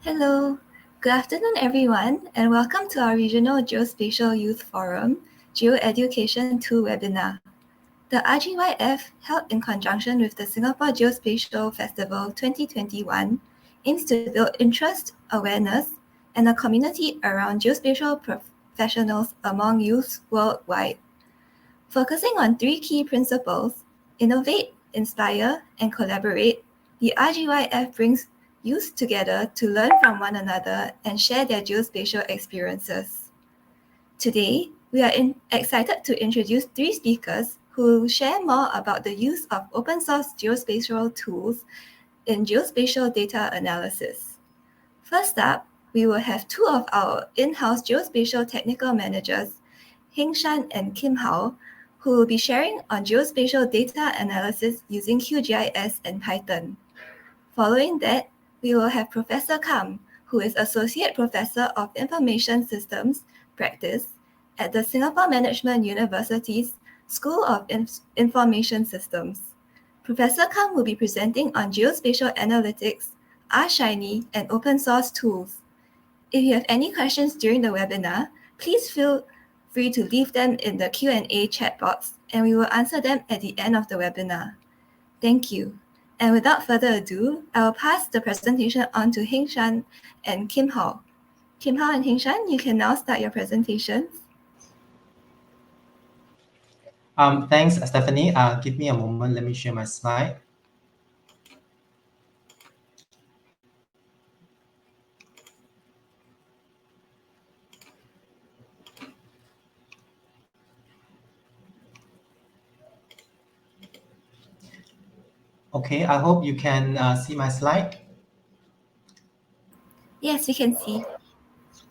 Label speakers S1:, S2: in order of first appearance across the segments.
S1: Hello, good afternoon everyone, and welcome to our Regional Geospatial Youth Forum, GeoEducation 2 webinar. The RGYF, held in conjunction with the Singapore Geospatial Festival 2021, aims to build interest, awareness, and a community around geospatial professionals among youths worldwide. Focusing on three key principles: innovate, inspire, and collaborate, the RGYF brings youth together to learn from one another and share their geospatial experiences. Today, we are excited to introduce three speakers who will share more about the use of open source geospatial tools in geospatial data analysis. First up, we will have two of our in-house geospatial technical managers, Heng Shan and Kim Hao, who will be sharing on geospatial data analysis using QGIS and Python. Following that, we will have Professor Kam, who is Associate Professor of Information Systems Practice at the Singapore Management University's School of Information Systems. Professor Kam will be presenting on geospatial analytics, R-Shiny, and open source tools. If you have any questions during the webinar, please feel free to leave them in the Q&A chat box, and we will answer them at the end of the webinar. Thank you. And without further ado, I will pass the presentation on to Heng Shan and Kim Hao. Kim Hao and Heng Shan, you can now start your presentations.
S2: Thanks, Stephanie. Give me a moment. Let me share my slide. Okay, I hope you can see my slide.
S1: Yes, we can see.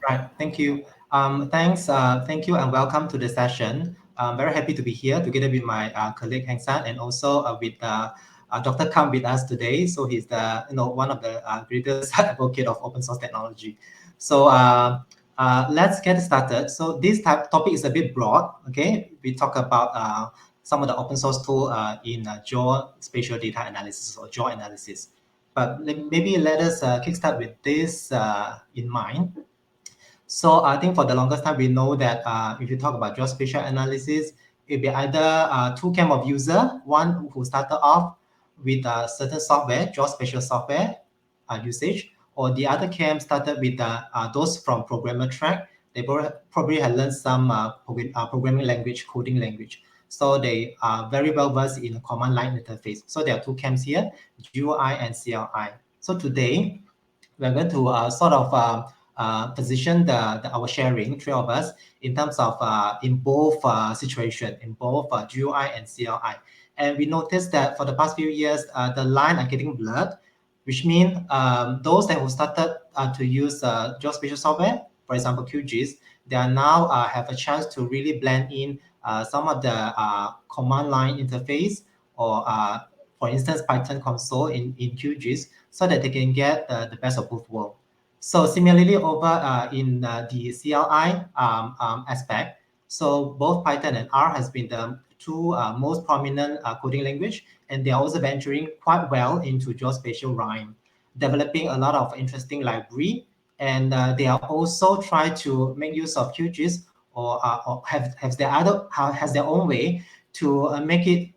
S2: Right, thank you. Thank you, and welcome to the session. I'm very happy to be here together with my colleague Heng San, and also with Dr. Kam with us today. So he's the one of the greatest advocate of open source technology. So let's get started. So this topic is a bit broad. Okay, we talk about some of the open source tool in geospatial data analysis or geoanalysis. But maybe let us kickstart with this in mind. So I think for the longest time, we know that if you talk about geospatial analysis, it'll be either two camp of user, one who started off with certain software, geospatial software usage, or the other camp started with those from programmer track. They probably had learned some programming language, coding language. So they are very well versed in a command line interface. So there are two camps here, GUI and CLI. So today, we're going to sort of position our sharing, three of us, in terms of in both situation, in both GUI and CLI. And we noticed that for the past few years, the line are getting blurred, which means those that who started to use geospatial software, for example, Qgis, they are now have a chance to really blend in some of the command line interface or for instance, Python console in Qgis, so that they can get the best of both worlds. So similarly over in the CLI aspect, so both Python and R has been the two most prominent coding language, and they are also venturing quite well into geospatial RIME, developing a lot of interesting library, and they are also trying to make use of Qgis or has their own way to make it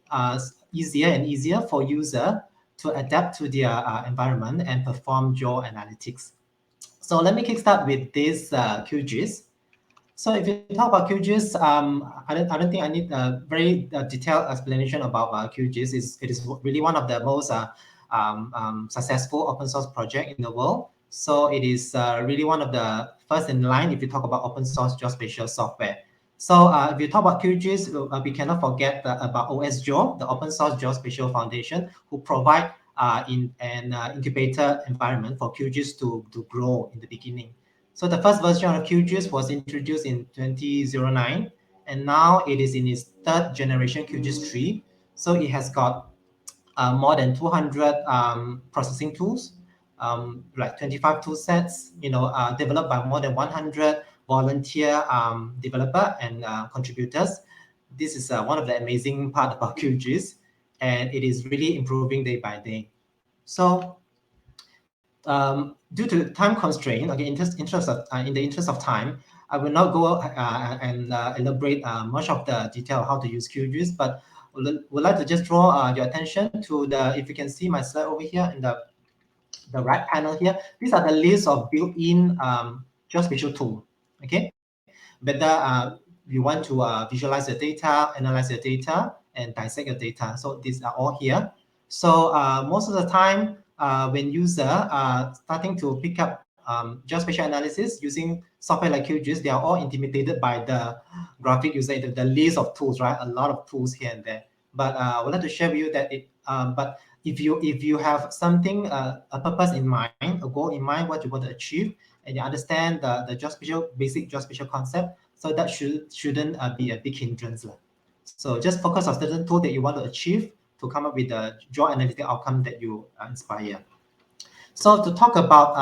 S2: easier and easier for user to adapt to their environment and perform geoanalytics. So let me kickstart with this Qgis. So if you talk about Qgis, I don't think I need a very detailed explanation about Qgis. It is really one of the most successful open source project in the world. So it is really one of the first in line if you talk about open source geospatial software. So if you talk about Qgis, we cannot forget about OSGeo, the Open Source Geospatial Foundation, who provide in an incubator environment for Qgis to grow in the beginning. So the first version of Qgis was introduced in 2009, and now it is in its third generation Qgis 3. So it has got more than 200 processing tools, like 25 tool sets, developed by more than 100 volunteer developer and contributors. This is one of the amazing part about Qgis, and it is really improving day by day. So due to time constraint, okay, in the interest of time, I will not go and elaborate much of the detail of how to use Qgis, but would like to just draw your attention to if you can see my slide over here in the right panel here. These are the list of built-in geospatial tool. Okay, whether you want to visualize the data, analyze the data, and dissect your data. So these are all here. So most of the time, when user starting to pick up geospatial analysis using software like QGIS, they are all intimidated by the graphic user, the list of tools, right? A lot of tools here and there. But I would like to share with you that but if you have something, a purpose in mind, a goal in mind, what you want to achieve, and you understand the basic geospatial concept, so that shouldn't be a big hindrance. So just focus on certain tool that you want to achieve to come up with the geoanalytic outcome that you inspire. So to talk about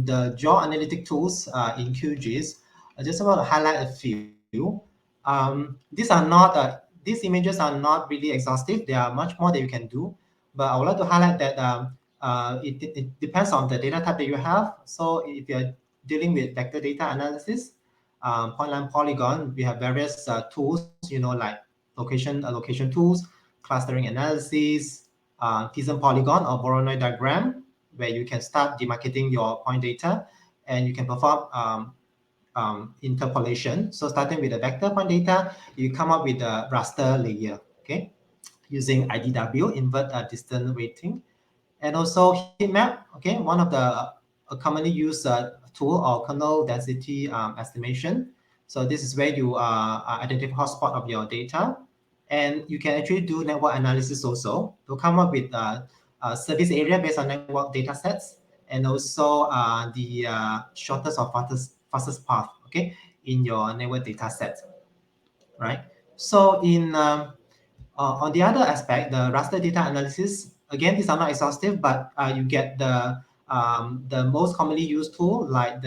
S2: the geoanalytic tools in QGIS, I just want to highlight a few. These images are not really exhaustive. There are much more that you can do, but I would like to highlight that it depends on the data type that you have. So if you're dealing with vector data analysis, point line polygon, we have various tools, like location tools, clustering analysis, Thyssen polygon or Voronoi diagram, where you can start demarcating your point data, and you can perform interpolation. So starting with the vector point data, you come up with a raster layer, okay, using IDW, invert distance weighting, and also heat map, okay, one of the commonly used tool or kernel density estimation. So this is where you identify hotspot of your data, and you can actually do network analysis also to come up with service area based on network data sets, and also the shortest or fastest path, okay, in your network data set, right? So on the other aspect, the raster data analysis, again, these are not exhaustive, but you get the most commonly used tool, like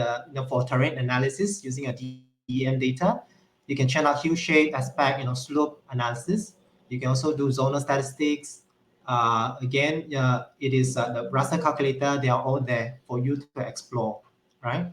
S2: for terrain analysis using a DEM data. You can churn out hue, shape, aspect, slope analysis. You can also do zonal statistics. Again, it is the raster calculator. They are all there for you to explore, right?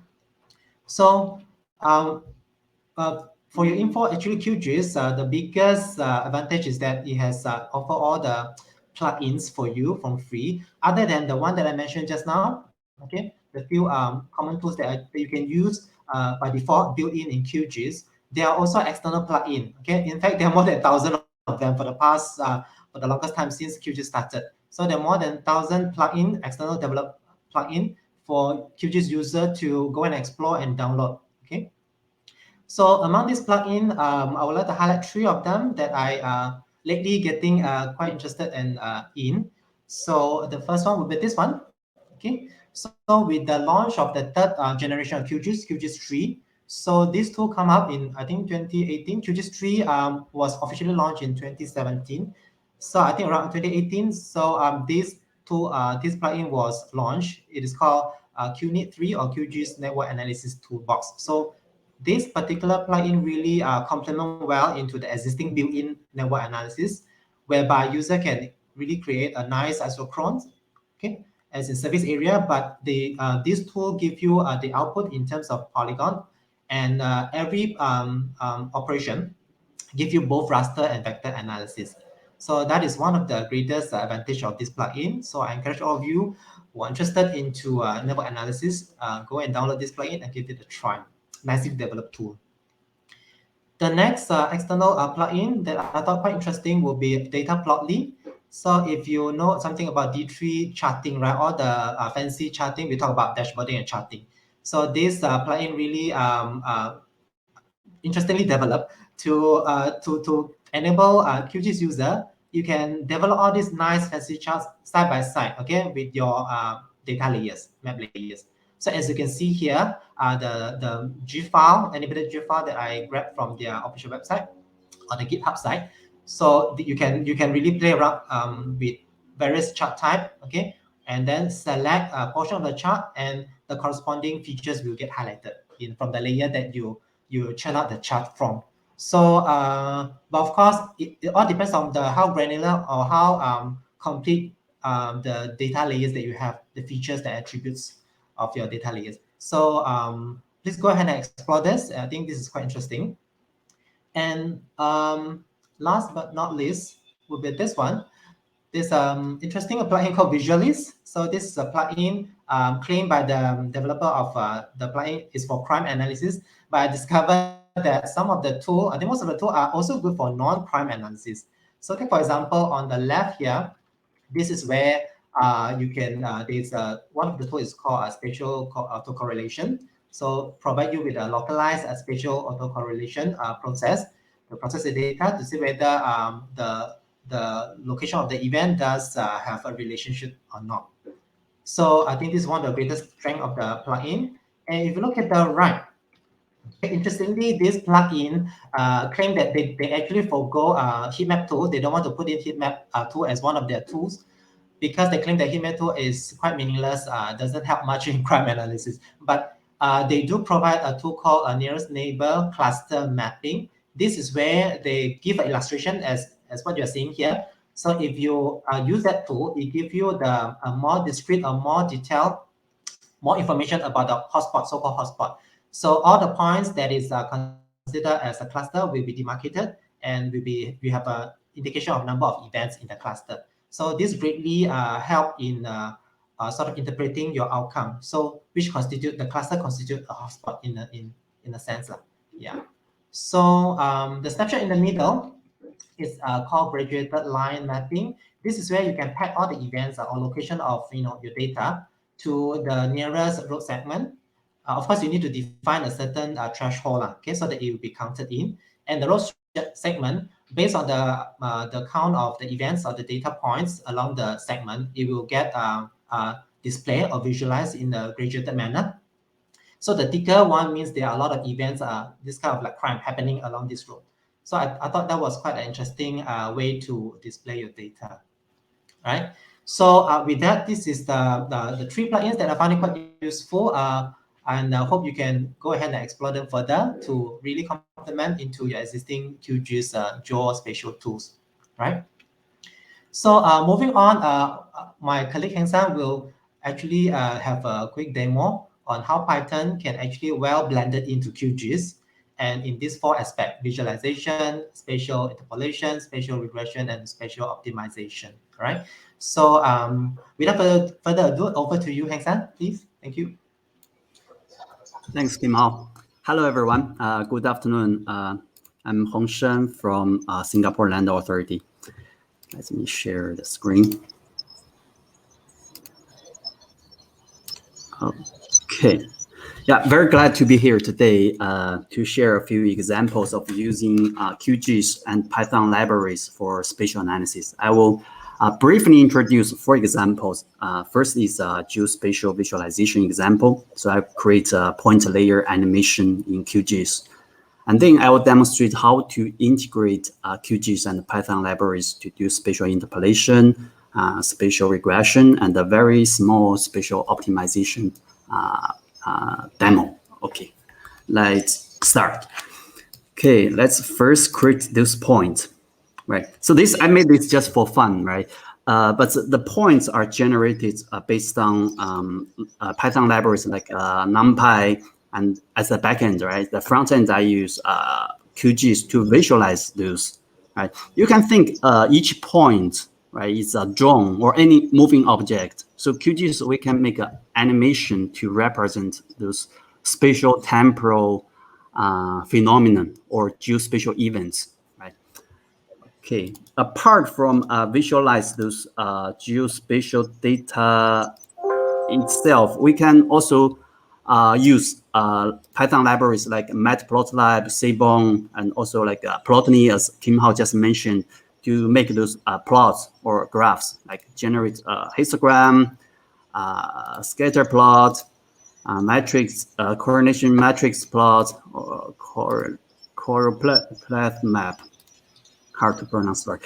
S2: So for your info, actually QGIS, the biggest advantage is that it has offer all the plugins for you from free, other than the one that I mentioned just now. Okay, the few common tools that you can use by default built in QGIS. There are also external plugin. Okay, in fact, there are more than 1,000 of them for the longest time since QGIS started. So there are more than 1,000 plugin, external developed plugin for QGIS user to go and explore and download. Okay. So among these plugins, I would like to highlight 3 of them that I lately getting quite interested in. So the first one would be this one. Okay. So with the launch of the third generation of QGIS 3. So this tool come up in, I think, 2018. QGIS 3 was officially launched in 2017. So I think around 2018. So this plugin was launched. It is called QNIT 3 or QGIS Network Analysis Toolbox. So this particular plugin really complement well into the existing built-in network analysis, whereby user can really create a nice isochrone, okay, as in surface area. But this tool give you the output in terms of polygon, and every operation give you both raster and vector analysis. So that is one of the greatest advantage of this plugin. So I encourage all of you who are interested into network analysis, go and download this plugin and give it a try. Nicely developed tool. The next external plugin that I thought quite interesting will be Data Plotly. So if you know something about D3 charting, right, all the fancy charting, we talk about dashboarding and charting. So this plugin really interestingly developed to enable QGIS user. You can develop all these nice fancy charts side by side, okay, with your data layers, map layers. So as you can see here, the G file, embedded G file that I grabbed from their official website on the GitHub site. So you can really play around with various chart type, okay, and then select a portion of the chart, and the corresponding features will get highlighted from the layer that you churn out the chart from. So, but of course, it all depends on how granular or how complete the data layers that you have, the features, the attributes of your data layers. So please go ahead and explore this. I think this is quite interesting. And last but not least will be this one. This interesting plugin called Visualise. So this is a plugin claimed by the developer of the plugin is for crime analysis. But I discovered that some of the tool, I think most of the tool are also good for non-crime analysis. So take for example, on the left here, this is where you can, there's one of the tools is called Spatial Autocorrelation. So provide you with a localized spatial autocorrelation process to process the data to see whether the location of the event does have a relationship or not. So I think this is one of the greatest strength of the plugin. And if you look at the right, interestingly, this plugin claim that they actually forgo heat map tool. They don't want to put in heat map tool as one of their tools, because they claim that heat map tool is quite meaningless, doesn't help much in crime analysis. But they do provide a tool called a nearest neighbor cluster mapping. This is where they give an illustration as what you're seeing here. So if you use that tool, it gives you the more discrete or more detailed, more information about the hotspot, so-called hotspot. So all the points that is considered as a cluster will be demarcated, and we have an indication of number of events in the cluster. So this greatly help in sort of interpreting your outcome. So which constitute the cluster constitute a hotspot in a sense. Yeah. So the snapshot in the middle is called graduated line mapping. This is where you can pack all the events or location of your data to the nearest road segment. Of course, you need to define a certain threshold, okay, so that it will be counted in. And the road segment, based on the count of the events or the data points along the segment, it will get displayed or visualized in a graduated manner. So the thicker one means there are a lot of events, this kind of like crime happening along this road. So I thought that was quite an interesting way to display your data, right? So with that, this is the three plugins that I found it quite useful, and I hope you can go ahead and explore them further to really complement into your existing QGIS geospatial tools, right? So moving on, my colleague Heng San will actually have a quick demo on how Python can actually well blended into QGIS, and in these four aspects: visualization, spatial interpolation, spatial regression, and spatial optimization. Right. So without further ado, over to you, Heng San, please. Thank you.
S3: Thanks, Kim Hao. Hello, everyone. Good afternoon. I'm Hong Shen from Singapore Land Authority. Let me share the screen. Okay. Yeah, very glad to be here today to share a few examples of using QGIS and Python libraries for spatial analysis. I will briefly introduce four examples. First is a geospatial visualization example. So I create a point layer animation in QGIS. And then I will demonstrate how to integrate QGIS and Python libraries to do spatial interpolation, spatial regression, and a very small spatial optimization demo. Okay, let's start. Okay, let's first create this point, right? So I made this just for fun, right? But the points are generated based on Python libraries like NumPy, and as a backend, right? The front end I use QGIS to visualize those, right? You can think each point, right, is a drone or any moving object. So QGIS, we can make an animation to represent those spatial temporal phenomenon or geospatial events, right? Okay, apart from visualize those geospatial data itself, we can also use Python libraries like Matplotlib, Seaborn, and also like Plotly, as Kim Hao just mentioned, to make those plots or graphs, like generate histogram, scatter plot, matrix, coordination matrix plot, or choropleth map. Hard to pronounce, sorry.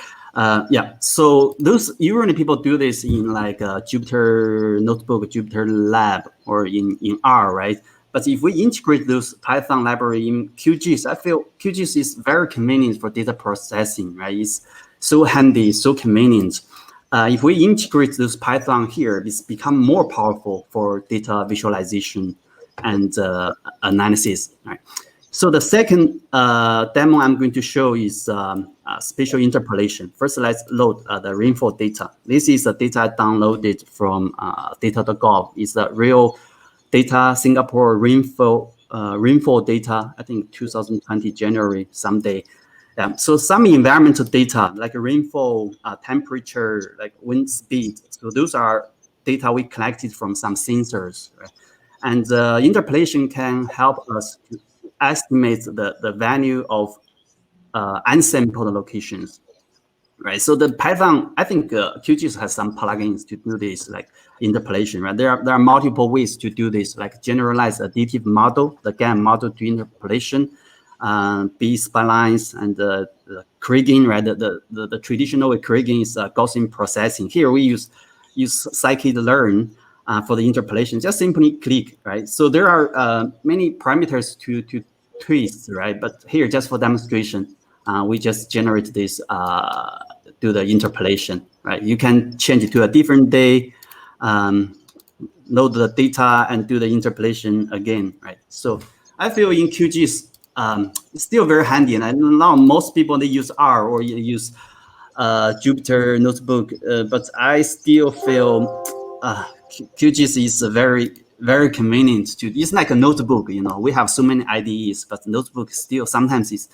S3: Yeah, so those usually people do this in like Jupyter Notebook, Jupyter Lab, or in R, right? But if we integrate those Python library in QGIS, I feel QGIS is very convenient for data processing, right? It's so handy, so convenient. if we integrate this Python here, it's become more powerful for data visualization and analysis. Right? So the second demo I'm going to show is spatial interpolation. First, let's load the rainfall data. This is the data I downloaded from data.gov. It's the real data, Singapore rainfall data, I think 2020 January someday. So some environmental data like rainfall, temperature, like wind speed. So those are data we collected from some sensors. Right? And interpolation can help us to estimate the value of unsampled locations. Right, so the Python, I think Qgis has some plugins to do this, like interpolation. Right, there are multiple ways to do this, like generalized additive model, the GAN model to interpolation, B-splines, and the Kriging. Right, the traditional Kriging is Gaussian processing. Here we use scikit-learn for the interpolation. Just simply click. Right, so there are many parameters to twist. Right, but here just for demonstration. We just generate this, do the interpolation, right? You can change it to a different day, load the data and do the interpolation again, right? So I feel in QGIS, it's still very handy. And now most people, they use R or use Jupyter Notebook, but I still feel QGIS is very convenient to, it's like a notebook, you know, we have so many IDEs, but notebook still sometimes it's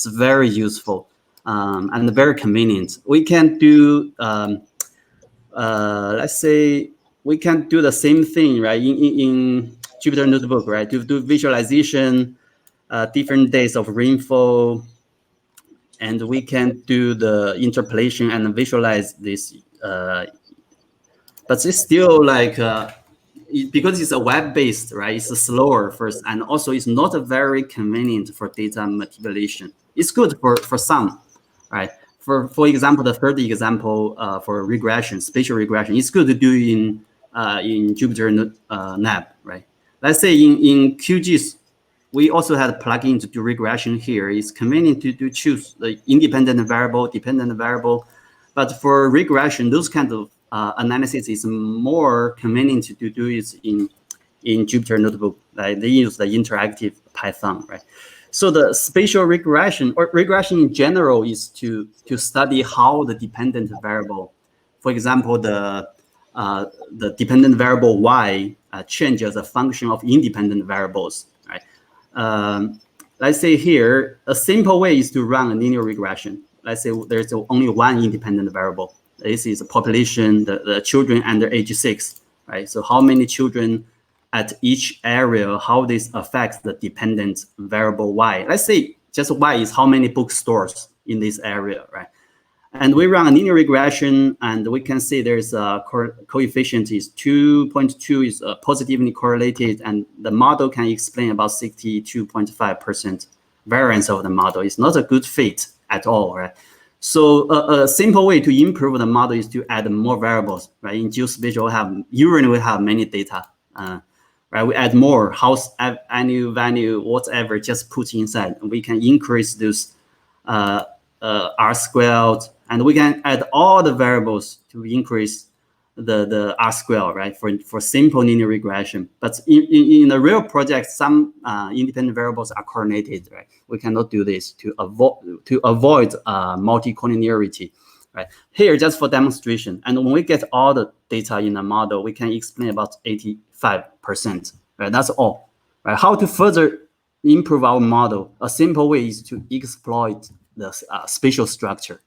S3: very useful and very convenient. We can do, let's say, we can do the same thing, right? In Jupyter Notebook, right? To do visualization, different days of rainfall, and we can do the interpolation and visualize this. But it's still like, because it's a web-based, right? It's slower first, and also it's not very convenient for data manipulation. It's good for some, right? For example, the third example for regression, spatial regression, it's good to do in Jupyter NAB, right? Let's say in QGIS, we also had a plugin to do regression here. It's convenient to choose the independent variable, dependent variable, but for regression, those kind of analysis is more convenient to do it in Jupyter Notebook. They use the interactive Python, right? So the spatial regression or regression in general is to study how the dependent variable, for example, the dependent variable y changes as a function of independent variables, right? Let's say here, a simple way is to run a linear regression. Let's say there's only one independent variable. This is a population, the children under age 6, right? So how many children at each area, how this affects the dependent variable y. Let's say just y is how many bookstores in this area, right? And we run a linear regression, and we can see there's a coefficient is 2.2 is positively correlated, and the model can explain about 62.5% variance of the model. It's not a good fit at all, right? So a simple way to improve the model is to add more variables, right? In Geospatial, usually we have many data, right? We add more house annual value, whatever, just put inside. We can increase those R squared, and we can add all the variables to increase the R squared, right? For simple linear regression. But in a real project, some independent variables are coordinated, right? We cannot do this to avoid multi-collinearity, right? Here, just for demonstration, and when we get all the data in a model, we can explain about 85%, right? That's all, right? How to further improve our model? A simple way is to exploit the spatial structure,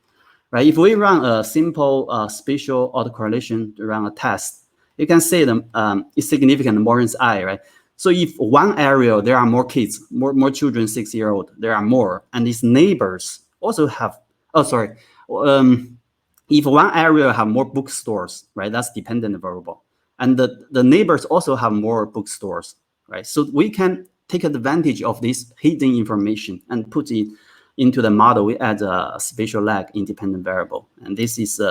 S3: right? If we run a simple spatial autocorrelation to run a test, you can see them it's significant Moran's I, right? So if one area there are more kids, more children 6-year-old, there are more, and these neighbors also have. If one area have more bookstores, right? That's dependent variable, and the neighbors also have more bookstores, right? So we can take advantage of this hidden information and put it into the model. We add a spatial lag independent variable, and this is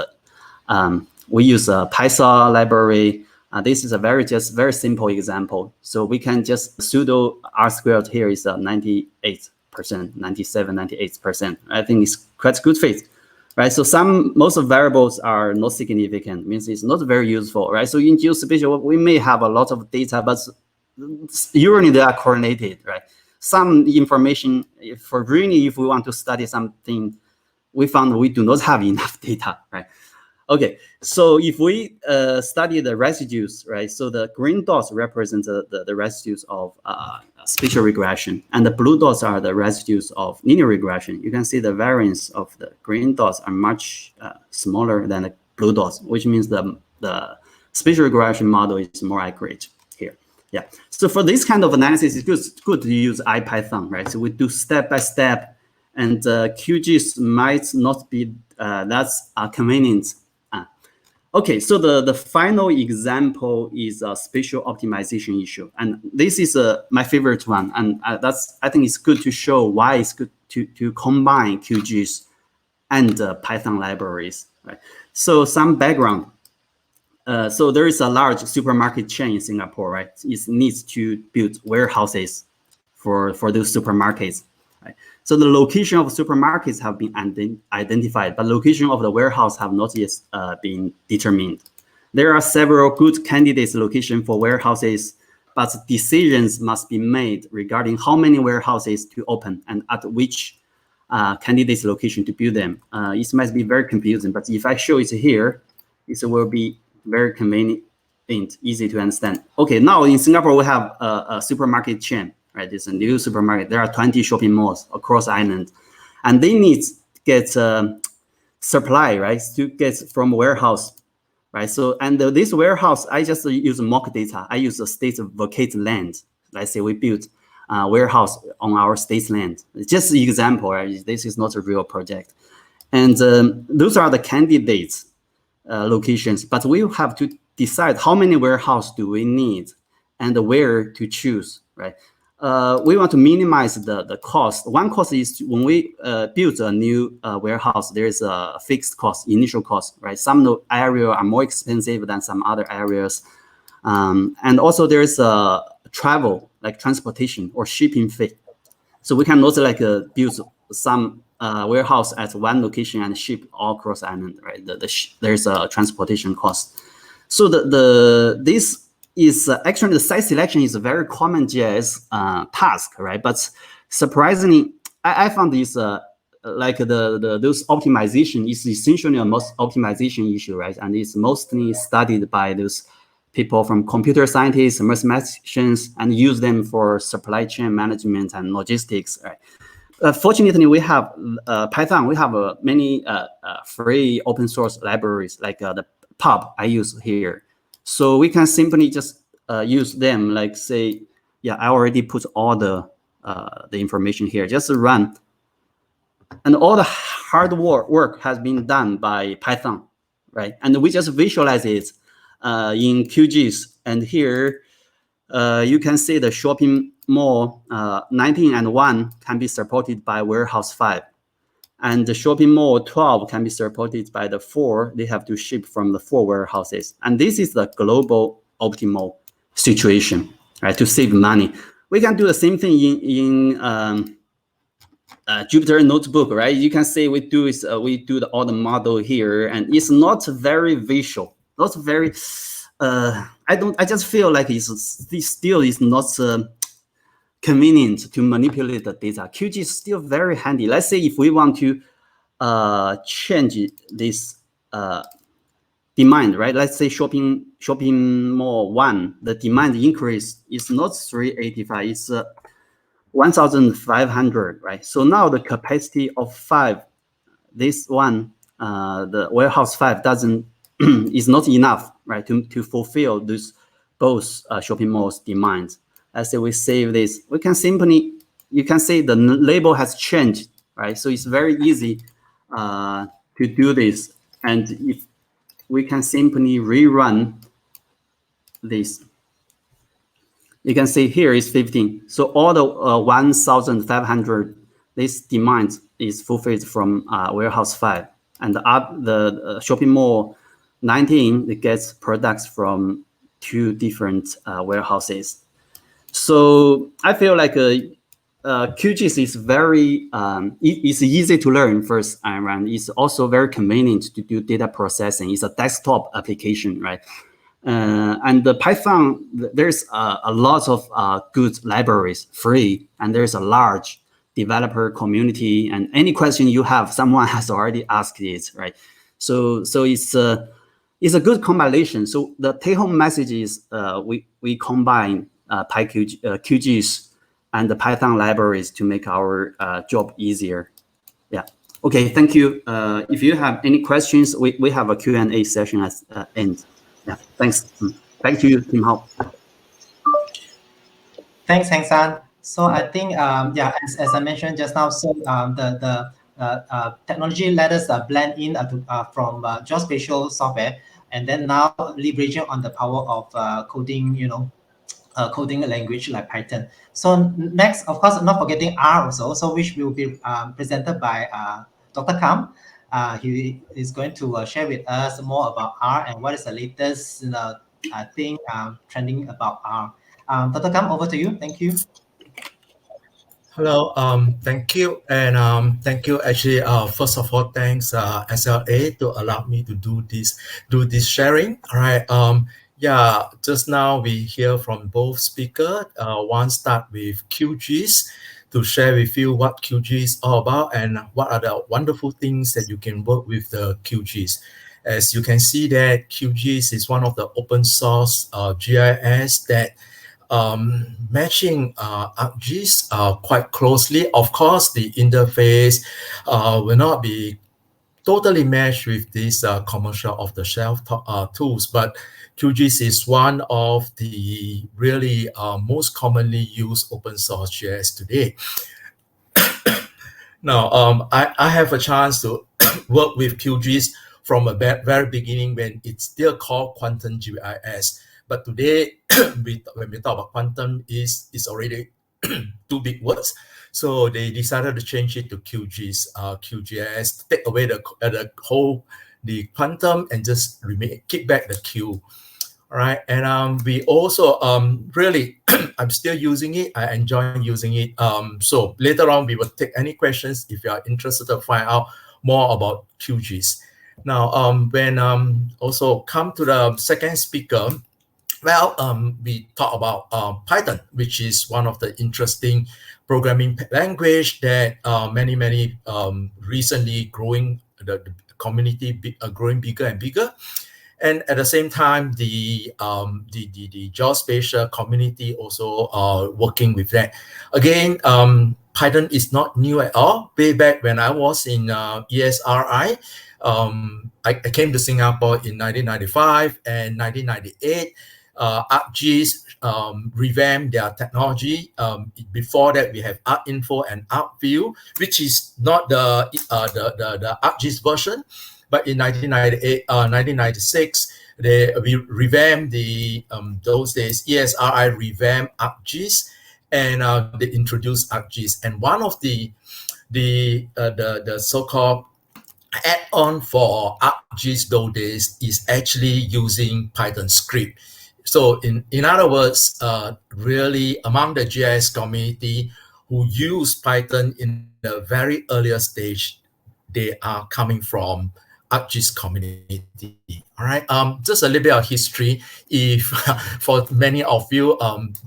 S3: we use a Python library. This is a very simple example. So we can just pseudo R squared here is 98%, 97, 98%. I think it's quite good fit. right? So most of variables are not significant, means it's not very useful, right? So in geospatial, we may have a lot of data, but usually they are correlated, right? Some information, for really, if we want to study something, we found we do not have enough data, right? Okay, so if we study the residues, right? So the green dots represent the residues of spatial regression, and the blue dots are the residues of linear regression. You can see the variance of the green dots are much smaller than the blue dots, which means the spatial regression model is more accurate here. Yeah. So for this kind of analysis, it's good to use IPython, right? So we do step by step, and QGIS might not be that's convenient. Okay, so the final example is a spatial optimization issue, and this is my favorite one, and I think it's good to show why it's good to combine QGIS and Python libraries. Right. So some background. So there is a large supermarket chain in Singapore, right? It needs to build warehouses for those supermarkets. Right? So the location of supermarkets have been identified, but location of the warehouse have not yet been determined. There are several good candidates location for warehouses, but decisions must be made regarding how many warehouses to open and at which candidates location to build them. It might be very confusing, but if I show it here, it will be very convenient, easy to understand. Okay, now in Singapore, we have a supermarket chain. Right, it's a new supermarket. There are 20 shopping malls across island, and they need to get supply, right, to get from warehouse, right? So, and this warehouse, I just use mock data. I use the state vacant land. Let's say we built a warehouse on our state land. It's just an example, right? This is not a real project. And those are the candidates locations, but we have to decide how many warehouse do we need and where to choose, right? We want to minimize the cost. One cost is when we build a new warehouse, there is a fixed cost, initial cost, right? Some areas are more expensive than some other areas. And also there is a travel, like transportation or shipping fee. So we cannot like build some warehouse at one location and ship all across island, right? There's a transportation cost. So this is actually the site selection is a very common GIS task, right? But surprisingly, I found this like those optimization is essentially a most optimization issue, right? And it's mostly studied by those people from computer scientists, mathematicians, and use them for supply chain management and logistics, right? Fortunately, we have Python. We have many free open source libraries like the pub I use here. So we can simply just use them, like say, yeah, I already put all the information here. Just run, and all the hard work has been done by Python, right? And we just visualize it in QGIS. And here you can see the shopping mall 19 and 1 can be supported by warehouse 5. And the shopping mall 12 can be supported by the 4. They have to ship from the 4 warehouses. And this is the global optimal situation, right, to save money. We can do the same thing in Jupyter Notebook, right? You can say we do all the model here, and it's not very visual, not very. I just feel like it's still is not convenient to manipulate the data. QGIS is still very handy. Let's say if we want to change this demand, right? Let's say shopping mall 1, the demand increase is not 385, it's 1,500, right? So now the capacity of 5, this one, the warehouse 5 doesn't is not enough, right, to fulfill this both shopping malls demands. Let's say we save this, we can simply, you can see the label has changed, right? So it's very easy to do this. And if we can simply rerun this, you can see here is 15. So all the 1,500, this demand is fulfilled from warehouse 5. And the shopping mall 19, it gets products from 2 different warehouses. So I feel like QGIS is very it's easy to learn first, and it's also very convenient to do data processing. It's a desktop application, right? And the Python, there's a lot of good libraries, free, and there's a large developer community. And any question you have, someone has already asked it, right? So it's a good combination. So the take-home message is we combine QGIS and the Python libraries to make our job easier. Yeah. Okay. Thank you. If you have any questions, we have a Q&A session at end. Yeah. Thanks. Back to you, Tim Hao.
S2: Thanks, Heng San. So I think, yeah, as I mentioned just now, so the technology let us blend in from Geospatial software, and then now leveraging on the power of coding, coding language like Python. So next, of course, not forgetting R also, so which will be presented by Dr. Kam. He is going to share with us more about R and what is the latest thing trending about R. Dr. Kam, over to you. Thank you.
S4: Hello, thank you, and thank you. Actually, first of all, thanks SLA to allow me to do this sharing. All right. Yeah, just now we hear from both speakers. One start with QGIS to share with you what QGIS is all about and what are the wonderful things that you can work with the QGIS. As you can see that QGIS is one of the open source GIS that matching ArcGIS quite closely. Of course, the interface will not be totally matched with these commercial off-the-shelf tools, but QGIS is one of the really most commonly used open source GIS today. Now, I have a chance to work with QGIS from a very beginning when it's still called Quantum GIS. But today, when we talk about quantum, it's already two big words. So they decided to change it to QGIS, QGIS, take away the quantum and just keep back the Q. All right, and we also really, I'm still using it. I enjoy using it. So later on, we will take any questions if you are interested to find out more about QGIS. Now, when also come to the second speaker. Well, we talk about Python, which is one of the interesting programming language that many recently growing, the community growing bigger and bigger. And at the same time, the Geospatial community also working with that. Again, Python is not new at all. Way back when I was in ESRI, I came to Singapore in 1995 and 1998. ArcGIS revamped their technology. Before that, we have ArcInfo and ArcView, which is not the ArcGIS version. But in 1998, 1996, we revamped those days. ESRI revamped ArcGIS, and they introduced ArcGIS. And one of the so-called add-on for ArcGIS those days is actually using Python script. So in other words, really among the GIS community who use Python in the very earlier stage, they are coming from ArcGIS community. All right. Just a little bit of history. If for many of you,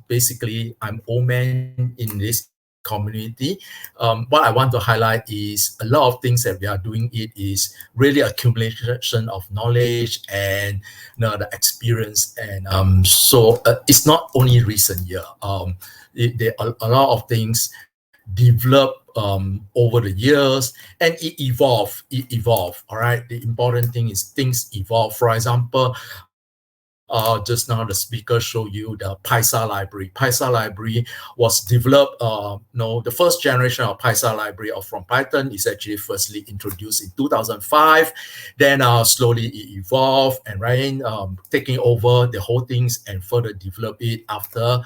S4: basically I'm old man in this community. What I want to highlight is a lot of things that we are doing. It is really accumulation of knowledge and the experience. And so it's not only recent year. A lot of things develop over the years, and it evolve. All right. The important thing is things evolve. For example, just now the speaker showed you the PySA library. PySA library was developed, the first generation of PySA library from Python is actually firstly introduced in 2005. Then slowly it evolved and taking over the whole things and further develop it after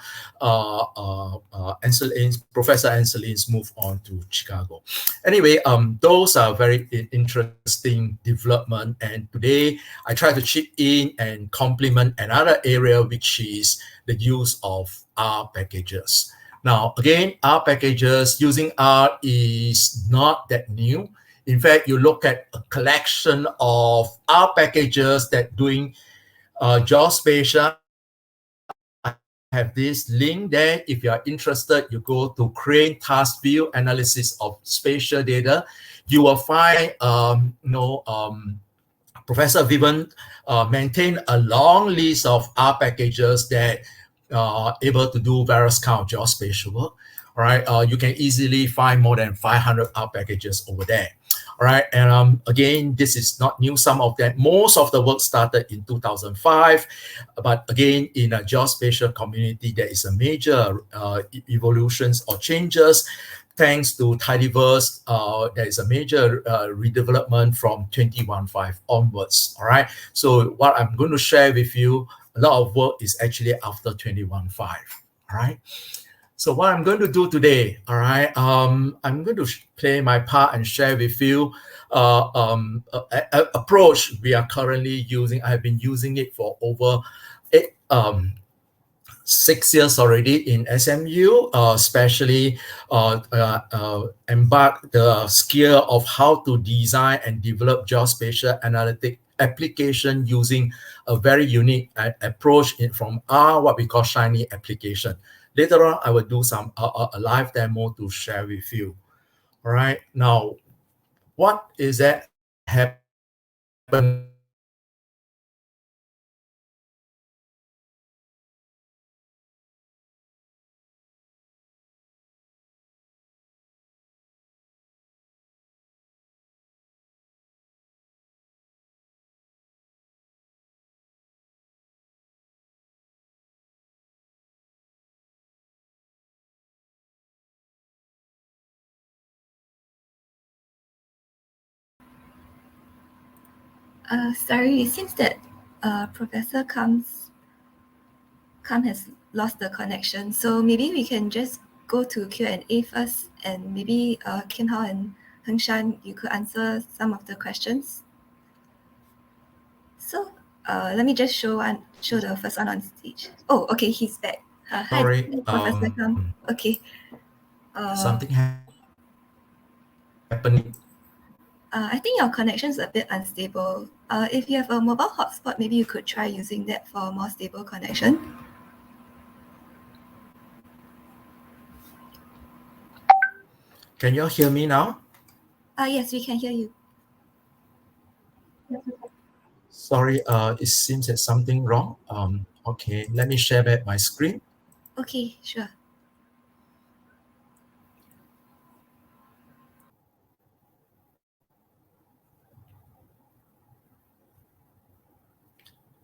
S4: Professor Anselins moved on to Chicago. Anyway, those are very interesting development. And today I try to chip in and complement another area, which is the use of R packages. Now, again, R packages using R is not that new. In fact, you look at a collection of R packages that doing geospatial. I have this link there. If you are interested, you go to Crane Task View Analysis of Spatial Data. You will find, Professor Vivian maintain a long list of R packages that are able to do various kind of geospatial work. All right, you can easily find more than 500 R packages over there. All right, and again, this is not new. Some of them, most of the work started in 2005, but again, in a geospatial community, there is a major evolutions or changes. Thanks to Tidyverse, there is a major redevelopment from 2015 onwards. All right. So what I'm going to share with you, a lot of work is actually after 2015. All right. So what I'm going to do today, all right, I'm going to play my part and share with you approach we are currently using. I've been using it for over 6 years already in SMU, especially embark the skill of how to design and develop geospatial analytic application using a very unique approach from R, what we call Shiny application. Later on, I will do some a live demo to share with you. All right. Now, what is that happen?
S1: Sorry, it seems that Professor Kam has lost the connection. So maybe we can just go to Q&A first, and maybe Kim Hao and Heng Shan, you could answer some of the questions. So let me just show the first one on stage. Oh, okay, he's back.
S4: Sorry,
S1: hi, Professor Kam. Okay.
S4: Something happening.
S1: I think your connection is a bit unstable. If you have a mobile hotspot, maybe you could try using that for a more stable connection.
S4: Can you hear me now?
S1: Yes, we can hear you.
S4: Sorry, it seems that something wrong. Okay, let me share back my screen.
S1: Okay, sure.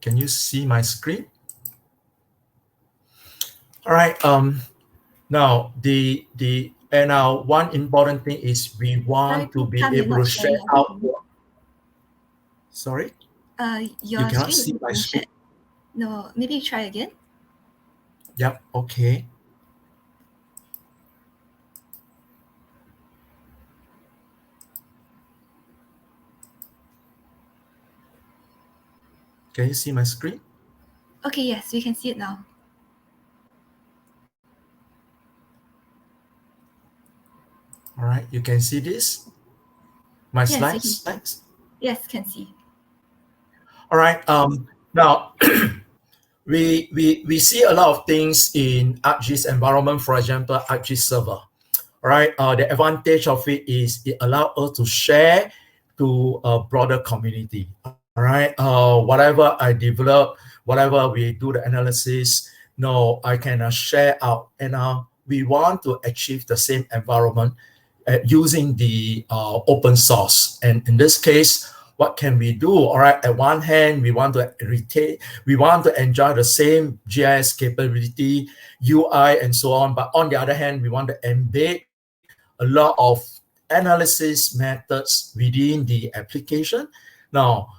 S4: Can you see my screen? All right. Now now one important thing is we want to be able to share out. Sorry.
S1: Your
S4: you cannot
S1: screen
S4: see my screen.
S1: No, maybe try again.
S4: Yep. Okay. Can you see my screen?
S1: Okay, yes, we can see it now.
S4: All right, you can see this? My slides?
S1: Yes, can see.
S4: All right, now we see a lot of things in ArcGIS environment, for example, ArcGIS server. All right, the advantage of it is it allows us to share to a broader community. All right, whatever I develop, whatever we do the analysis, I can share out, and we want to achieve the same environment using the open source. And in this case, what can we do? All right, at one hand, we want to enjoy the same GIS capability, UI, and so on. But on the other hand, we want to embed a lot of analysis methods within the application. Now,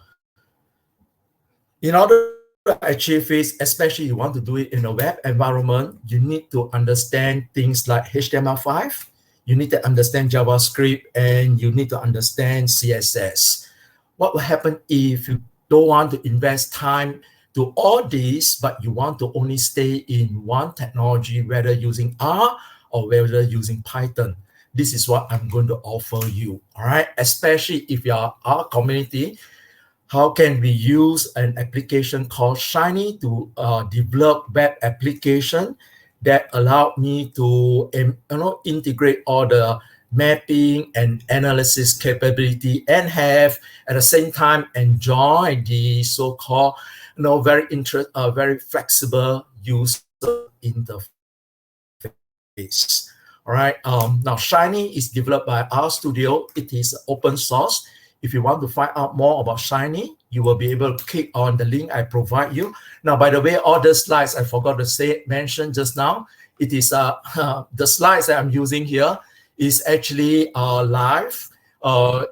S4: in order to achieve this, especially you want to do it in a web environment, you need to understand things like HTML5, you need to understand JavaScript, and you need to understand CSS. What will happen if you don't want to invest time to all these, but you want to only stay in one technology, whether using R or whether using Python. This is what I'm going to offer you, all right? Especially if you are our community, how can we use an application called Shiny to develop web application that allowed me to integrate all the mapping and analysis capability and have at the same time enjoy the so-called very flexible user interface. All right. Now Shiny is developed by our studio. It is open source. If you want to find out more about Shiny, you will be able to click on the link I provide you. Now, by the way, all the slides I forgot to mention just now. It is the slides that I'm using here is actually live.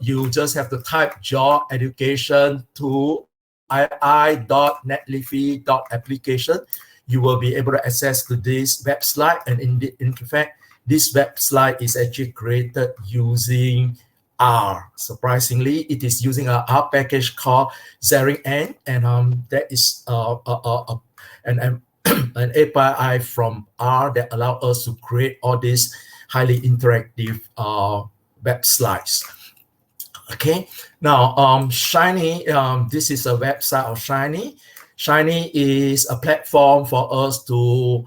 S4: You just have to type GeoEducation to ii.netlify.application. You will be able to access to this website, and in fact, this website is actually created using R. Surprisingly, it is using an R package called Xering, and that is an API from R that allow us to create all these highly interactive web slides. Okay, now Shiny, this is a website of Shiny. Shiny is a platform for us to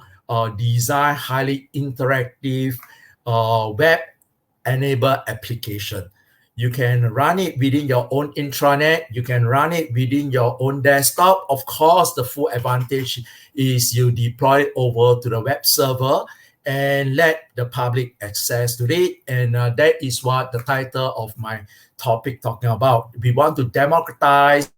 S4: design highly interactive web-enabled application. You can run it within your own intranet. You can run it within your own desktop. Of course, the full advantage is you deploy it over to the web server and let the public access to it. And that is what the title of my topic talking about. We want to democratize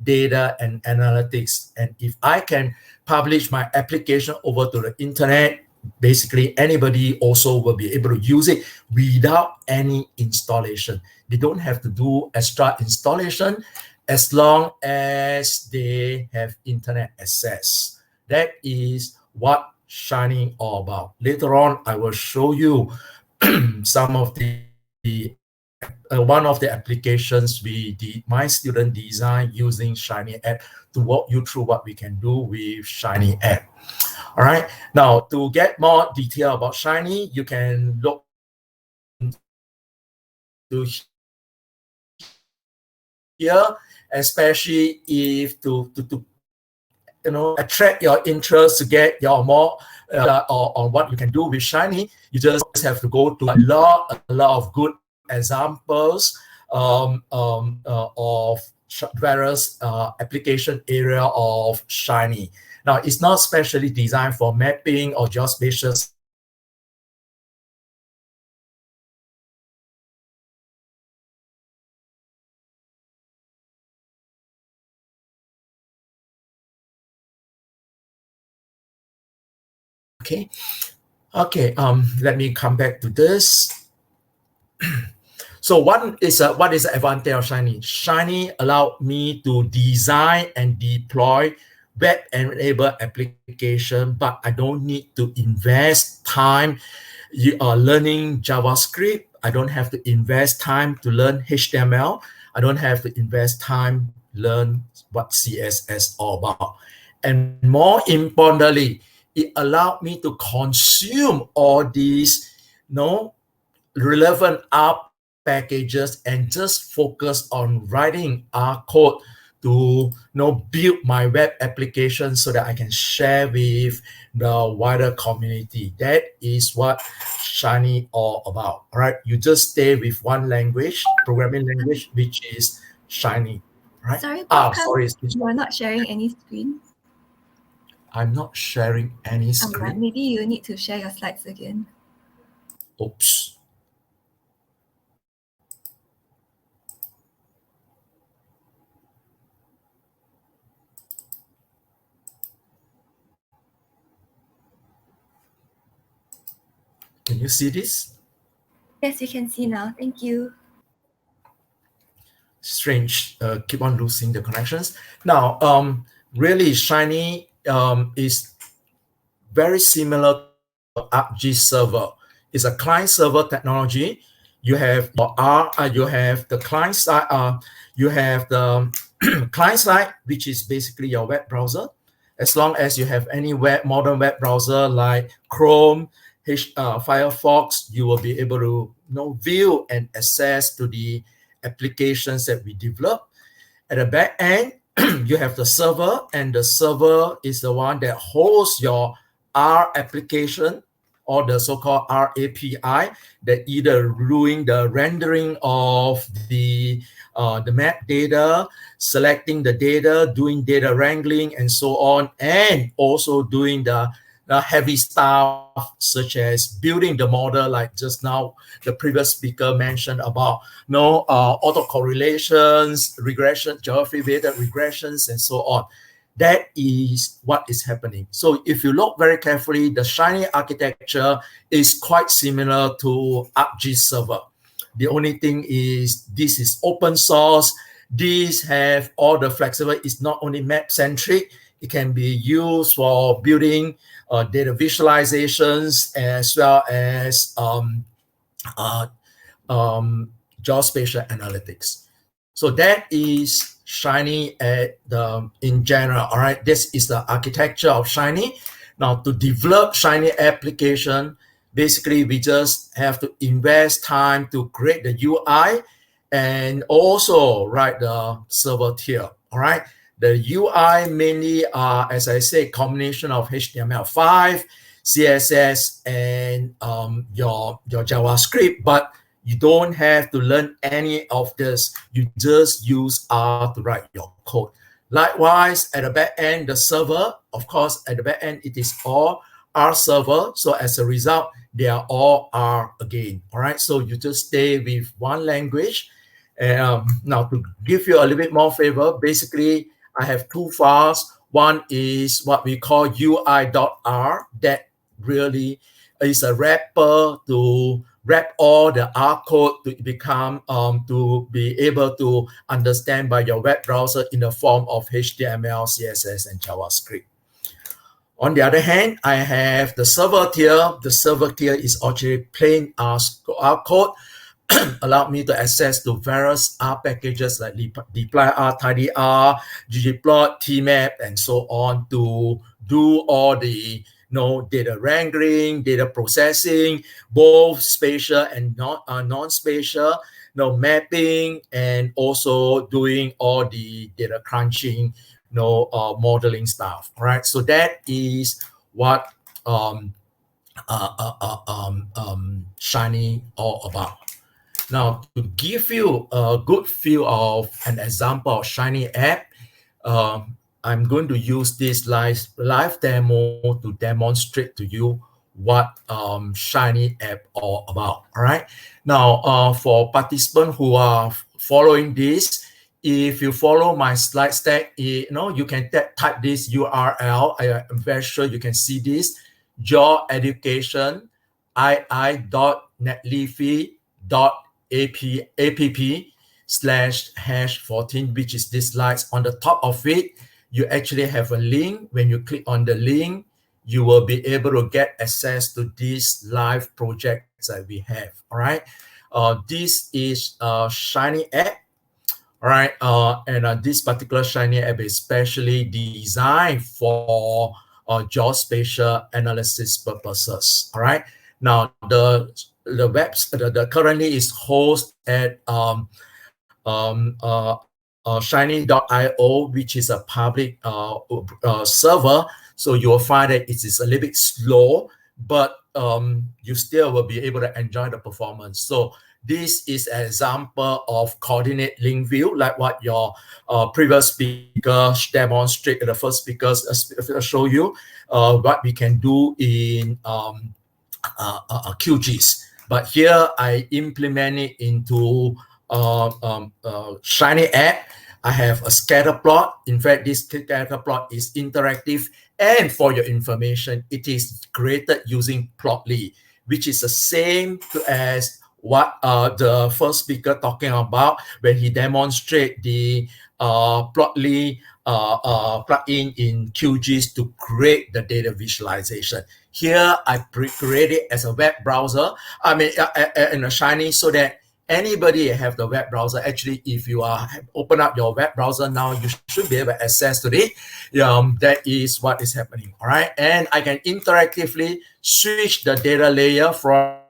S4: data and analytics. And if I can publish my application over to the internet, basically anybody also will be able to use it without any installation. They don't have to do extra installation as long as they have internet access. That is what Shiny all about. Later on, I will show you some of the one of the applications my student design using Shiny app to walk you through what we can do with Shiny app. All right. Now, to get more detail about Shiny, you can look to here, especially if to attract your interest, to get your more on what you can do with Shiny. You just have to go to a lot of good examples of various application area of Shiny. Now, it's not specially designed for mapping or geospatial. Okay. Let me come back to this. So what is the advantage of Shiny? Shiny allowed me to design and deploy web-enabled application, but I don't need to invest time learning JavaScript. I don't have to invest time to learn HTML. I don't have to invest time learn what CSS all about. And more importantly, it allowed me to consume all these relevant R packages and just focus on writing R code to build my web application so that I can share with the wider community. That is what Shiny all about. All right, you just stay with one language, programming language, which is Shiny. Right?
S1: Sorry,
S4: sorry.
S1: You are not sharing any screen.
S4: I'm not sharing any screen.
S1: Maybe you need to share your slides again.
S4: Oops. Can you see this?
S1: Yes, we can see now. Thank you.
S4: Strange. Keep on losing the connections. Now, really, Shiny is very similar to Qgis server. It's a client server technology. You have your R, you have the client side, you have the client-side, which is basically your web browser. As long as you have any modern web browser like Chrome, Firefox, you will be able to view and access to the applications that we develop. At the back end, you have the server, and the server is the one that hosts your R application, or the so-called R API, that either doing the rendering of the map data, selecting the data, doing data wrangling, and so on, and also doing the heavy stuff such as building the model, like just now the previous speaker mentioned about autocorrelations, regression, geography-based regressions, and so on. That is what is happening. So if you look very carefully, the Shiny architecture is quite similar to ArcGIS server. The only thing is this is open source. These have all the flexible. It's not only map-centric. It can be used for building data visualizations as well as geospatial analytics. So that is Shiny in general. All right, this is the architecture of Shiny. Now, to develop Shiny application, basically we just have to invest time to create the UI and also write the server tier. All right, the UI mainly are, as I say, combination of HTML5, CSS, and your JavaScript, but you don't have to learn any of this. You just use R to write your code. Likewise, at the back end, the server, of course, at the back end, it is all R server. So as a result, they are all R again. All right. So you just stay with one language. Now, to give you a little bit more flavor, basically, I have two files. One is what we call UI.R. That really is a wrapper to wrap all the R code to become to be able to understand by your web browser in the form of HTML, CSS, and JavaScript. On the other hand, I have the server tier. The server tier is actually plain R code, allow me to access to various R packages like dplyr, tidyr, ggplot, tmap, and so on to do all the data wrangling, data processing, both spatial and non-spatial, mapping, and also doing all the data crunching, modeling stuff. All right, so that is what Shiny all about. Now, to give you a good feel of an example of Shiny app, I'm going to use this live demo to demonstrate to you what Shiny app all about. All right. Now, for participants who are following this, if you follow my slide stack, you can type this URL. I'm very sure you can see this: GeoEducation ii.netlify.app/#14, which is this slides. On the top of it, you actually have a link. When you click on the link, you will be able to get access to these live projects that we have. All right. This is a Shiny app. All right. And this particular Shiny app is specially designed for geospatial analysis purposes. All right. Now, the currently is hosted at shiny.io, which is a public server. So you will find that it is a little bit slow, but you still will be able to enjoy the performance. So this is an example of coordinate link view, like what your previous speaker demonstrated. The first speakers show you what we can do in Qgis. But here I implement it into Shiny app. I have a scatter plot. In fact, this scatter plot is interactive. And for your information, it is created using Plotly, which is the same as what the first speaker talking about when he demonstrate the Plotly plugin in Qgis to create the data visualization. Here, I create it as a web browser. I mean, in a Shiny, so that anybody have the web browser. Actually, if you open up your web browser now, you should be able to access to it. That is what is happening. All right, and I can interactively switch the data layer. For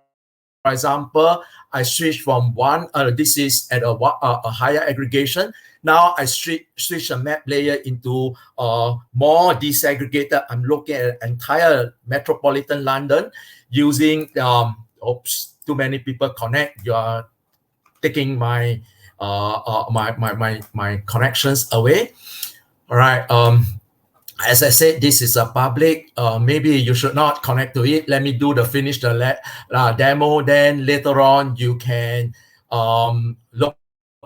S4: example, I switch from one. This is at a higher aggregation. Now I switch a map layer into more desegregated. I'm looking at entire metropolitan London using. Oops, too many people connect. You are taking my my connections away. All right. As I said, this is a public. Maybe you should not connect to it. Let me finish the demo. Then later on, you can look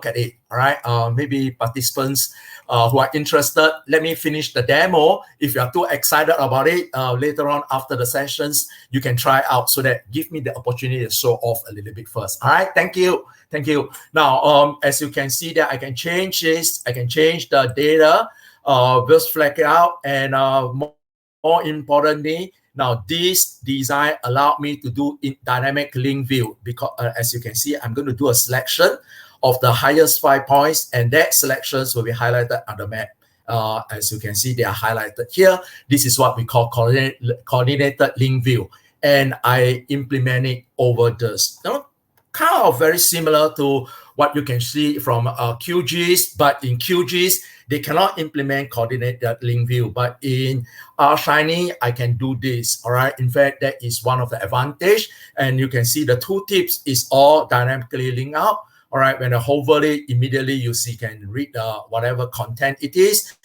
S4: at it. All right. Maybe participants who are interested, let me finish the demo. If you are too excited about it, later on after the sessions, you can try out. So that give me the opportunity to show off a little bit first. All right. Thank you. Thank you. Now, as you can see that I can change this. I can change the data. Just flag it out, and more importantly, now this design allowed me to do in dynamic link view, because as you can see, I'm going to do a selection of the highest 5 points, and that selections will be highlighted on the map. As you can see, they are highlighted here. This is what we call coordinated link view, and I implement it over this. Now, kind of very similar to what you can see from Qgis, but in Qgis, they cannot implement coordinated link view, but in Shiny, I can do this, all right? In fact, that is one of the advantage, and you can see the tooltips is all dynamically linked out, all right? When I hover it, immediately you see, can read whatever content it is,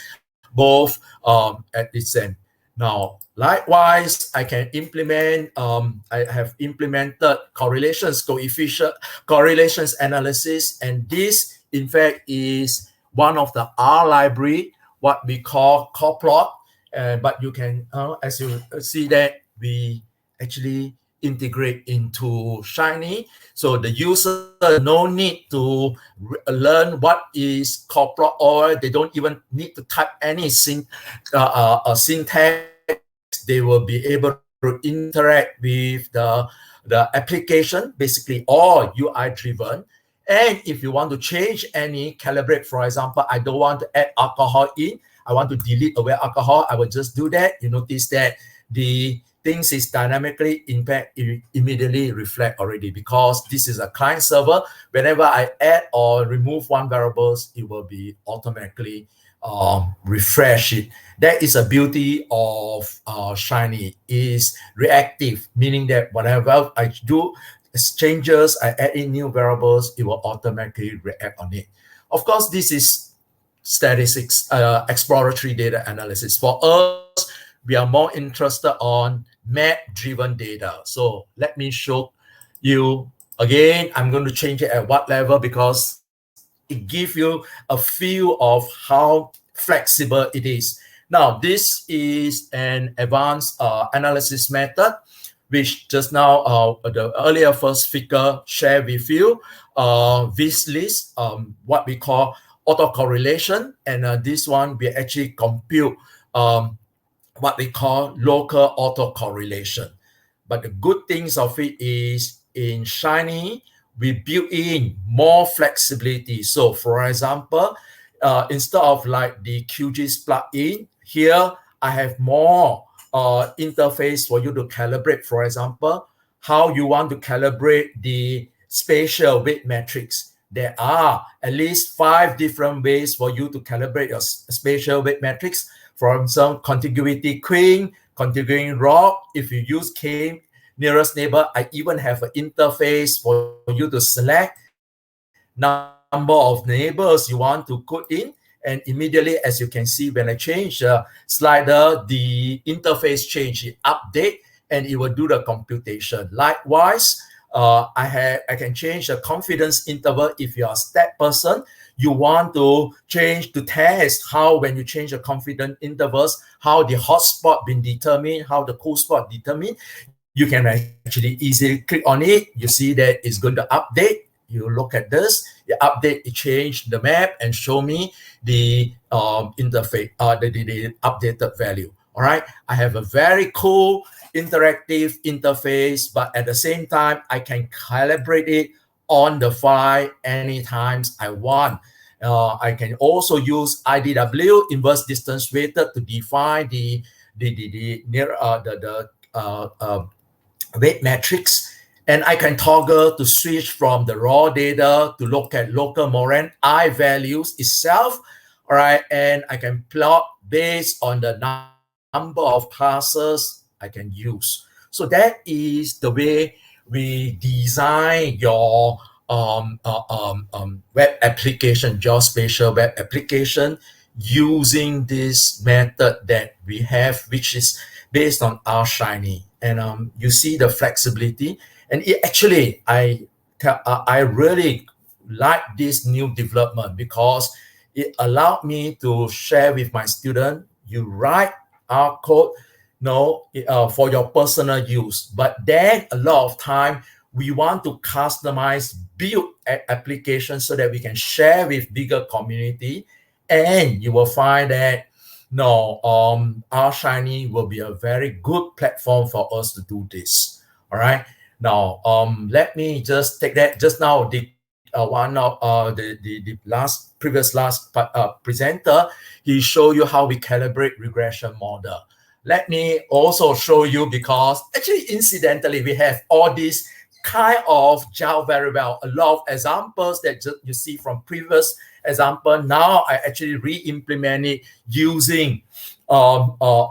S4: both at this end. Now, likewise, I can implement, I have implemented correlations analysis, and this, in fact, is one of the R library, what we call Coplot, but you can, as you see that we actually integrate into Shiny. So the user no need to learn what is Coplot, or they don't even need to type any syntax. They will be able to interact with the application, basically all UI driven. And if you want to change any calibrate, for example, I don't want to add alcohol in, I want to delete away alcohol, I will just do that. You notice that the things is dynamically impact immediately reflect already, because this is a client server. Whenever I add or remove one variables, it will be automatically refresh it. That is a beauty of Shiny, is reactive, meaning that whenever I do changes, I add in new variables, it will automatically react on it. Of course, this is statistics, exploratory data analysis. For us, we are more interested on map-driven data. So let me show you again. I'm going to change it at what level, because it gives you a feel of how flexible it is. Now, this is an advanced analysis method, which just now the earlier first figure shared with you, Visualise, what we call autocorrelation, and this one we actually compute what we call local autocorrelation. But the good things of it is in Shiny, we built in more flexibility. So for example, instead of like the Qgis plugin, here I have more interface for you to calibrate. For example, how you want to calibrate the spatial weight matrix. There are at least 5 different ways for you to calibrate your spatial weight matrix, from some contiguity queen, contiguity rock. If you use K nearest neighbor, I even have an interface for you to select number of neighbors you want to put in. And immediately, as you can see, when I change the slider, the interface change, it update, and it will do the computation. Likewise, I can change the confidence interval. If you are a stat person, you want to change to test how, when you change the confidence intervals, how the hot spot been determined, how the cool spot determined. You can actually easily click on it. You see that it's going to update. You look at this, you update, it change the map and show me the interface, the updated value. All right, I have a very cool interactive interface, but at the same time, I can calibrate it on the fly anytime I want. I can also use IDW, inverse distance weighted, to define the weight matrix. And I can toggle to switch from the raw data to look at local moraine I values itself. All right, and I can plot based on the number of classes I can use. So that is the way we design your web application, geospatial web application, using this method that we have, which is based on RShiny. And you see the flexibility. And it actually, I really like this new development because it allowed me to share with my student. You write our code, for your personal use, but then a lot of time we want to customize, build applications so that we can share with bigger community. And you will find that RShiny will be a very good platform for us to do this. All right. Now, let me just take that. Just now, the previous presenter, he showed you how we calibrate regression model. Let me also show you, because actually, incidentally, we have all these kind of gel very well. A lot of examples that you see from previous example. Now I actually re-implement it using RShiny.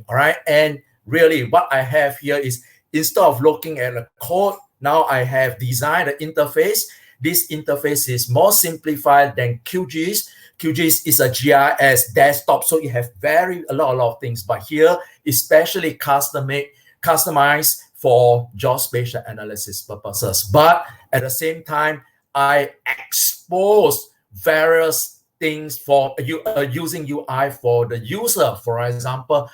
S4: All right, and really, what I have here is, instead of looking at the code, now I have designed the interface. This interface is more simplified than Qgis. Qgis is a GIS desktop, so you have a lot of things. But here, especially customized for geospatial analysis purposes. But at the same time, I expose various things for using UI for the user. For example,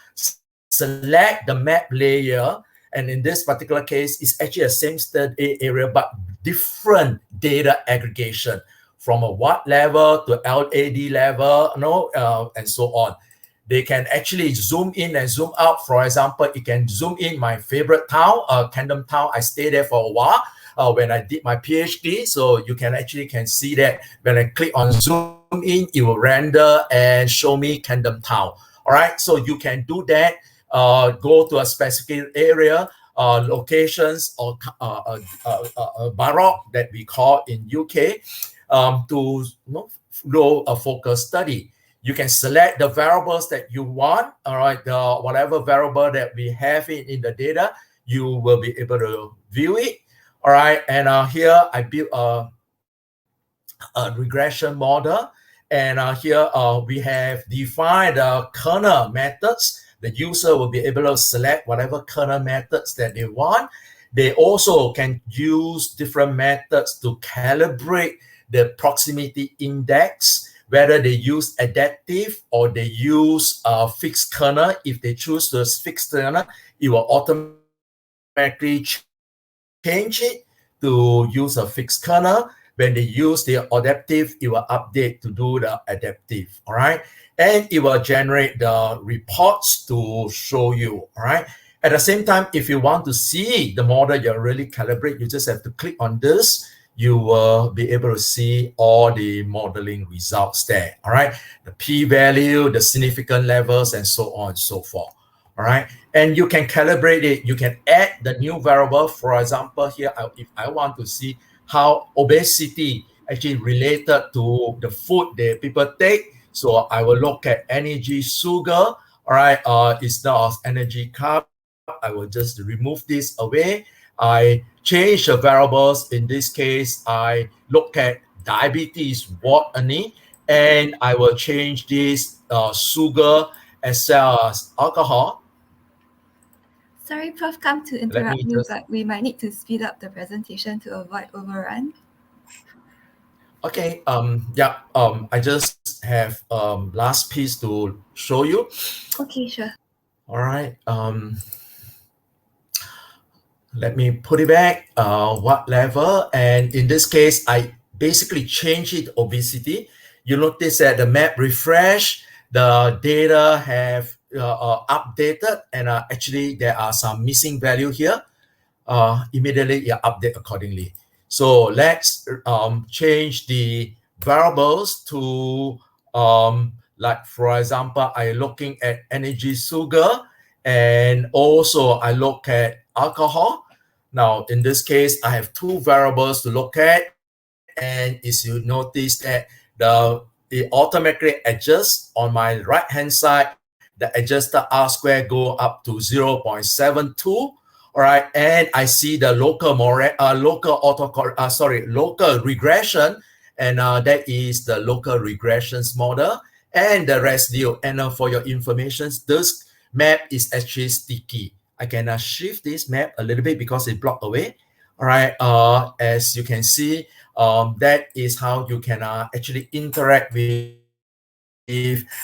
S4: select the map layer. And in this particular case, it's actually the same study area, but different data aggregation from a watt level to LAD level, and so on. They can actually zoom in and zoom out. For example, it can zoom in my favorite town, Camden Town. I stayed there for a while when I did my PhD. So you can see that when I click on zoom in, it will render and show me Camden Town. All right, so you can do that. Go to a specific area, locations, or Baroque that we call in UK, to do a focus study. You can select the variables that you want. All right, whatever variable that we have in the data, you will be able to view it. All right, and here I built a regression model, and here we have defined the kernel methods. The user will be able to select whatever kernel methods that they want. They also can use different methods to calibrate the proximity index, whether they use adaptive or they use fixed kernel. If they choose the fixed kernel, it will automatically change it to use a fixed kernel. When they use the adaptive, it will update to do the adaptive. All right. And it will generate the reports to show you. All right. At the same time, if you want to see the model you really calibrate, you just have to click on this. You will be able to see all the modeling results there. All right. The p-value, the significant levels, and so on and so forth. All right. And you can calibrate it. You can add the new variable. For example, here, if I want to see how obesity actually related to the food that people take. So I will look at energy sugar. All right, it's not energy carb. I will just remove this away. I change the variables. In this case, I look at diabetes, what only, and I will change this sugar as well as alcohol.
S1: Sorry, Prof, come to interrupt you, but we might need to speed up the presentation to avoid overrun.
S4: Okay, I just have last piece to show you.
S1: Okay, sure.
S4: All right, let me put it back, what level, and in this case, I basically change it obesity. You notice that the map refresh, the data have updated, and actually there are some missing value here. immediately you update accordingly. So let's change the variables to like, for example, I looking at energy sugar, and also I look at alcohol. Now, in this case, I have two variables to look at, and as you notice that it automatically adjusts on my right-hand side. The adjusted R square go up to 0.72. All right, and I see the local regression, and that is the local regressions model and the residue. And for your information, this map is actually sticky. I can shift this map a little bit because it blocked away. All right, as you can see, that is how you can actually interact with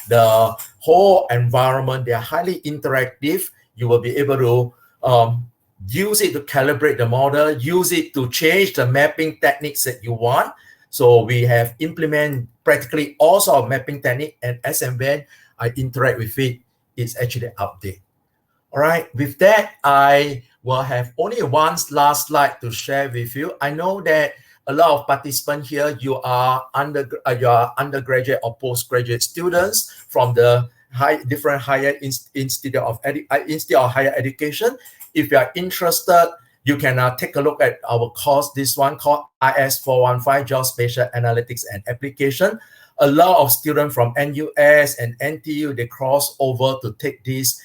S4: the whole environment. They are highly interactive. You will be able to use it to calibrate the model, use it to change the mapping techniques that you want. So we have implemented practically all sorts of mapping technique, and as and when I interact with it, it's actually update. All right, with that, I will have only one last slide to share with you. I know that a lot of participants here, you are undergraduate or postgraduate students from the different higher institute of higher education. If you are interested, you can take a look at our course, this one called IS415, Geospatial Analytics and Application. A lot of students from NUS and NTU, they cross over to take this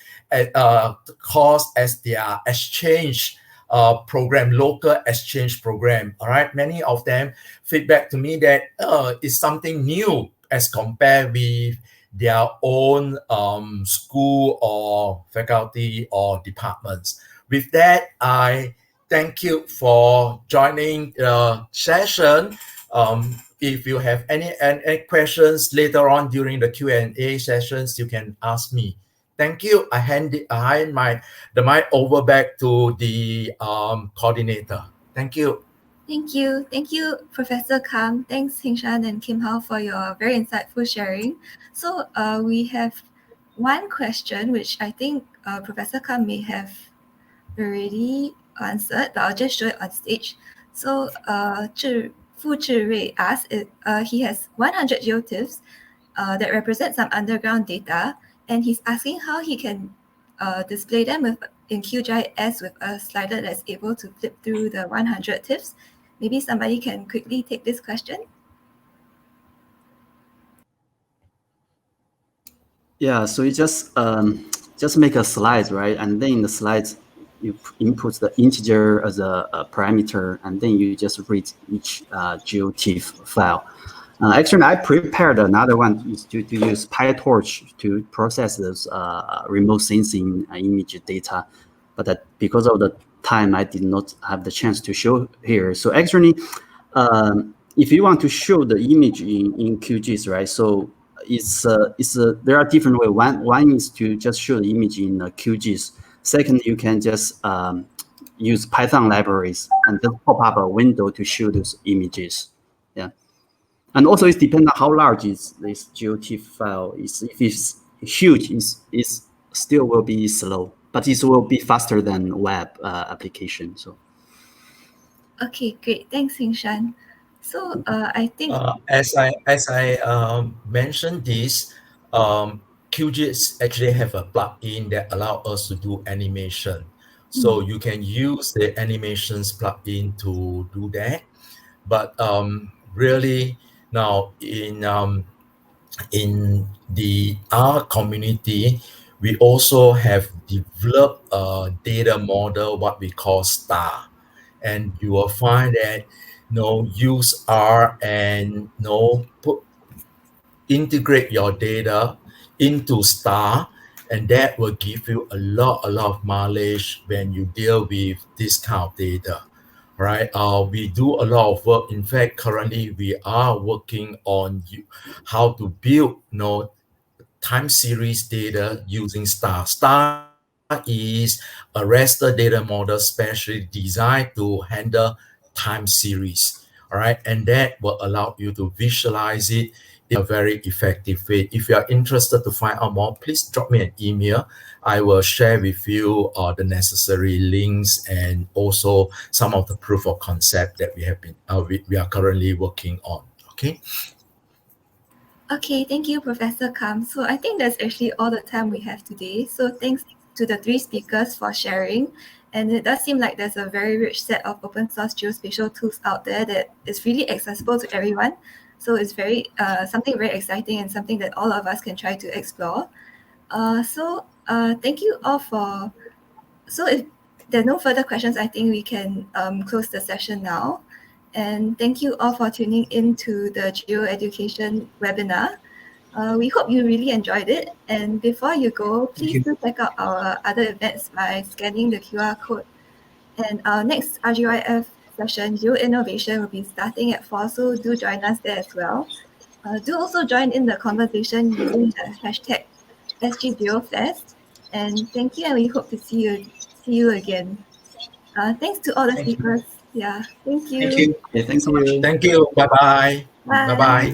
S4: course as their exchange program, local exchange program. All right, many of them feedback to me that it's something new as compared with their own school or faculty or departments. With that, I thank you for joining the session. If you have any questions later on during the Q&A sessions, you can ask me. Thank you. I hand the mic over back to the coordinator. Thank you.
S1: Thank you. Thank you, Professor Kam. Thanks, Hingshan and Kim Hao, for your very insightful sharing. So we have one question, which I think Professor Kam may have already answered, but I'll just show it on stage. So Fu Zhirui asked, he has 100 geotiffs that represent some underground data, and he's asking how he can display them in QGIS with a slider that's able to flip through the 100 TIFFs. Maybe somebody can quickly take this question.
S3: Yeah, so you just make a slide, right? And then in the slides, you input the integer as a parameter, and then you just read each GeoTIFF file. Actually, I prepared another one is to use PyTorch to process those remote sensing image data, but because of the time, I did not have the chance to show here. So actually, if you want to show the image in QGIS, right? So there are different ways. One is to just show the image in QGIS. Second, you can just use Python libraries and just pop up a window to show those images. Yeah. And also, it depends on how large is this GeoTIFF file. If it's huge, it still will be slow, but it will be faster than web application. So.
S1: Okay, great. Thanks, Hingshan. So I think
S4: as I mentioned this, QGIS actually have a plugin that allow us to do animation. So you can use the animations plugin to do that. But really now in our community, we also have developed a data model, what we call STAR, and you will find that use R and integrate your data into STAR, and that will give you a lot of mileage when you deal with this kind of data. Right, we do a lot of work. In fact, currently we are working on how to build time series data using STAR. STAR is a raster data model specially designed to handle time series. All right, and that will allow you to visualize it in a very effective way. If you are interested to find out more, please drop me an email. I will share with you the necessary links and also some of the proof of concept that we have been we are currently working on. Okay.
S1: Okay, thank you, Professor Kam. So I think that's actually all the time we have today. So thanks to the 3 speakers for sharing. And it does seem like there's a very rich set of open source geospatial tools out there that is really accessible to everyone. So it's very something very exciting and something that all of us can try to explore. Thank you all for. So if there are no further questions, I think we can close the session now. And thank you all for tuning in to the GeoEducation webinar. We hope you really enjoyed it. And before you go, please do check out our other events by scanning the QR code. And our next RGYF session, GeoInnovation, will be starting at 4, so do join us there as well. Do also join in the conversation using the hashtag SgGeoFest. And thank you, and we hope to see you again. Thanks to all the speakers. Yeah, thank you.
S2: Thank you.
S3: Okay, thank you.
S4: Thank you. Bye-bye.
S1: Bye.
S4: Bye-bye.